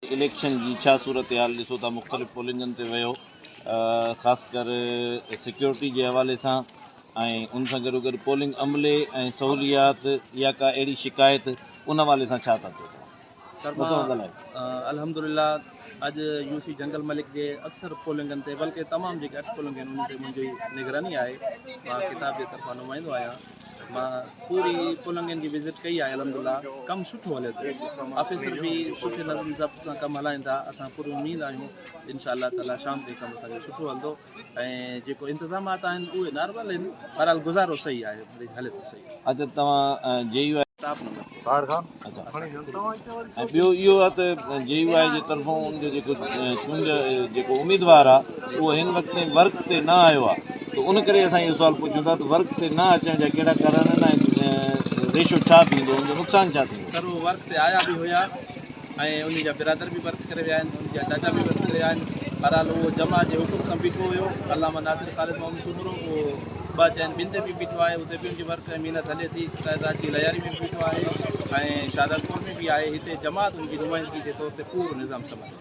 Election की छा सूरत हाल ॾिसो था मुख़्तलिफ़ पोलिंगनि ते वियो ख़ासि कर सिक्योरिटी जे हवाले सां ऐं उन सां गॾोगॾु पोलिंग अमले ऐं सहूलियात या का अहिड़ी शिकायत उन हवाले सां छा था चओ सर अल्हम्दुलिल्लाह अज यूसी जंगल मलिक जे अक्सर पोलिंगनि ते बल्कि तमामु जेके 8 पोलिंग आहिनि उन ते मुंहिंजी निगरानी आहे। मां किताब जे तरफ़ां नुमाइंदो आहियां। मां पूरी पोलिंगनि जी विज़िट कई आहे। अल्हम्दुलिल्लाह कमु सुठो हले थो। ऑफिसर बि सुठे नज़म ज़ब्त सां कमु हलाइनि था। असां पूरी उमेद आहियूं इंशाअल्लाह ताला शाम ते कमु असांजो सुठो हलंदो ऐं जेको इंतज़ामात आहिनि उहे नॉर्मल आहिनि। बहरहाल गुज़ारो सही आहे, हले थो सही। अच्छा तव्हां JUI अच्छा ऐं ॿियो इहो आहे त JUI जे तरफ़ां उनजो जेको उमेदवार आहे उहो हिन वक़्तु वर्क ते न आयो आहे त उन करे असां इहो सुवालु पुछूं था त वर्क ते न अचण जा कहिड़ा कारण आहिनि ऐं रेशो छा थींदो उनजो नुक़सानु छा थींदो। सर उहो वर्क ते आया बि हुया ऐं उन जा बिरादर बि वर्क करे विया आहिनि, उन जा चाचा बि वर्क करे विया आहिनि। बहरहाल उहो जमा जे हुकुम सां बीठो हुयो। अल्लामा नासिर ख़ालिद मोहम्मद सूमरो उहो 2 चैन ॿिनि ते बि बीठो आहे, उते बि उनजी वर्क ऐं महिनत हले थी। तइदादी लयारी में बि बीठो आहे ऐं शादातपुर में बि आहे। हिते जमात उनजी नुमाइंदगी जे तौर ते पूरो निज़ाम संभाले।